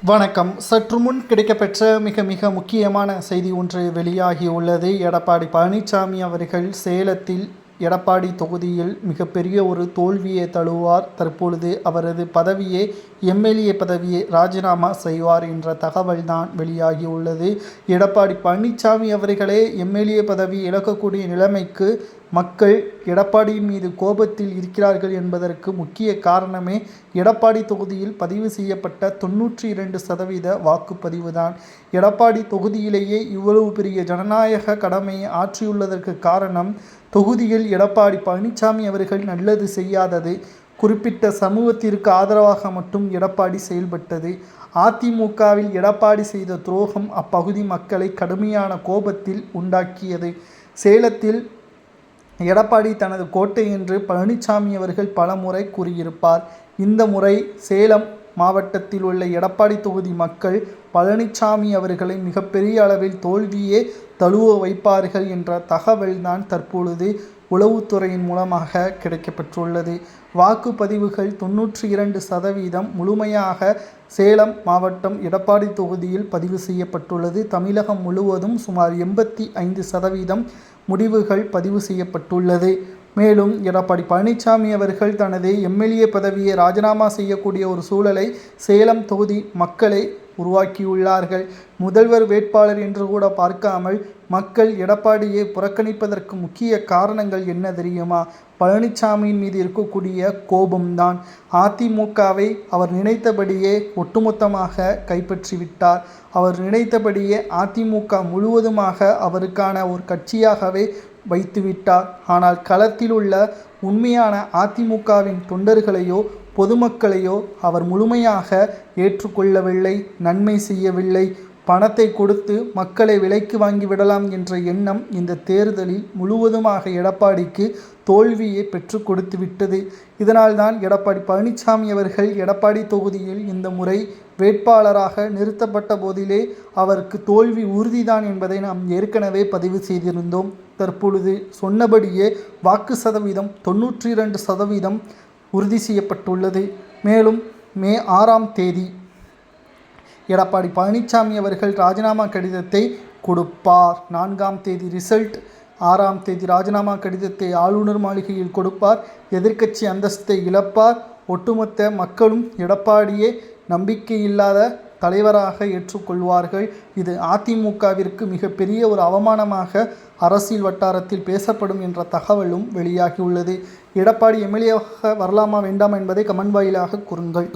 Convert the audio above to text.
வணக்கம். சற்று முன் கிடைக்கப்பெற்ற மிக முக்கியமான செய்தி ஒன்று வெளியாகியுள்ளது. எடப்பாடி பழனிசாமி அவர்கள் சேலத்தில் எடப்பாடி தொகுதியில் மிகப்பெரிய ஒரு தோல்வியை தழுவார். தற்பொழுது அவரது பதவியை எம்எல்ஏ பதவியை ராஜினாமா செய்வார் என்ற தகவல் தான் வெளியாகியுள்ளது. எடப்பாடி பழனிசாமி அவர்களே எம்எல்ஏ பதவி இழக்கக்கூடிய நிலைமைக்கு மக்கள் எடப்பாடியின் மீது கோபத்தில் இருக்கிறார்கள் என்பதற்கு முக்கிய காரணமே எடப்பாடி தொகுதியில் பதிவு செய்யப்பட்ட 92% வாக்குப்பதிவு தான். எடப்பாடி தொகுதியிலேயே இவ்வளவு பெரிய ஜனநாயக கடமையை ஆற்றியுள்ளதற்கு காரணம் தொகுதியில் எடப்பாடி பழனிசாமி அவர்கள் நல்லது செய்யாதது. குறிப்பிட்ட சமூகத்திற்கு ஆதரவாக மட்டும் எடப்பாடி செயல்பட்டது. அதிமுகவில் எடப்பாடி செய்த துரோகம் அப்பகுதி மக்களை கடுமையான கோபத்தில் உண்டாக்கியது. சேலத்தில் எடப்பாடி தனது கோட்டை என்று பழனிசாமி அவர்கள் பல முறை கூறியிருப்பார். இந்த முறை சேலம் மாவட்டத்தில் உள்ள எடப்பாடி தொகுதி மக்கள் பழனிசாமி அவர்களை மிகப்பெரிய அளவில் தோல்வியே தழுவ வைப்பார்கள் என்ற தகவல்தான் தற்பொழுது உளவுத்துறையின் மூலமாக கிடைக்கப்பெற்றுள்ளது. வாக்குப்பதிவுகள் 92% முழுமையாக சேலம் மாவட்டம் எடப்பாடி தொகுதியில் பதிவு செய்யப்பட்டுள்ளது. தமிழகம் முழுவதும் சுமார் 85% முடிவுகள் பதிவு செய்யப்பட்டுள்ளது. மேலும் எடப்பாடி பழனிசாமி அவர்கள் தனது எம்எல்ஏ பதவியை ராஜினாமா செய்யக்கூடிய ஒரு சூழலை சேலம் தொகுதி மக்களை உருவாக்கியுள்ளார்கள். முதல்வர் வேட்பாளர் என்று கூட பார்க்காமல் மக்கள் எடப்பாடியை புறக்கணிப்பதற்கு முக்கிய காரணங்கள் என்ன தெரியுமா? பழனிசாமியின் மீது இருக்கக்கூடிய கோபம்தான். அதிமுகவை அவர் நினைத்தபடியே ஒட்டுமொத்தமாக கைப்பற்றிவிட்டார். அவர் நினைத்தபடியே அதிமுக முழுவதுமாக அவருக்கான ஒரு கட்சியாகவே வைத்துவிட்டார். ஆனால் களத்தில் உள்ள உண்மையான அதிமுகவின் தொண்டர்களையோ பொதுமக்களையோ அவர் முழுமையாக ஏற்றுக்கொள்ளவில்லை, நன்மை செய்யவில்லை. பணத்தை கொடுத்து மக்களை விலைக்கு வாங்கிவிடலாம் என்ற எண்ணம் இந்த தேர்தலில் முழுவதுமாக எடப்பாடிக்கு தோல்வியை பெற்று கொடுத்து விட்டது. இதனால்தான் எடப்பாடி பழனிசாமி அவர்கள் எடப்பாடி தொகுதியில் இந்த முறை வேட்பாளராக நிறுத்தப்பட்ட போதிலே அவருக்கு தோல்வி உறுதிதான் என்பதை நாம் ஏற்கனவே பதிவு செய்திருந்தோம். தற்பொழுது சொன்னபடியே வாக்கு சதவீதம் 92% உறுதி செய்யப்பட்டுள்ளது. மேலும் மே 6ஆம் தேதி எடப்பாடி பழனிசாமி அவர்கள் ராஜினாமா கடிதத்தை கொடுப்பார். 4ஆம் தேதி ரிசல்ட், 6ஆம் தேதி ராஜினாமா கடிதத்தை ஆளுநர் மாளிகையில் கொடுப்பார். எதிர்க்கட்சி அந்தஸ்தை இழப்பார். ஒட்டுமொத்த மக்களும் எடப்பாடியே நம்பிக்கையில்லாத தலைவராக ஏற்றுக்கொள்வார்கள். இது அதிமுகவிற்கு மிகப்பெரிய ஒரு அவமானமாக அரசியல் வட்டாரத்தில் பேசப்படும் என்ற தகவலும் வெளியாகியுள்ளது. எடப்பாடி எம்எல்ஏவாக வரலாமா வேண்டாமா என்பதை கமெண்ட் வாயிலாக கூறுங்கள்.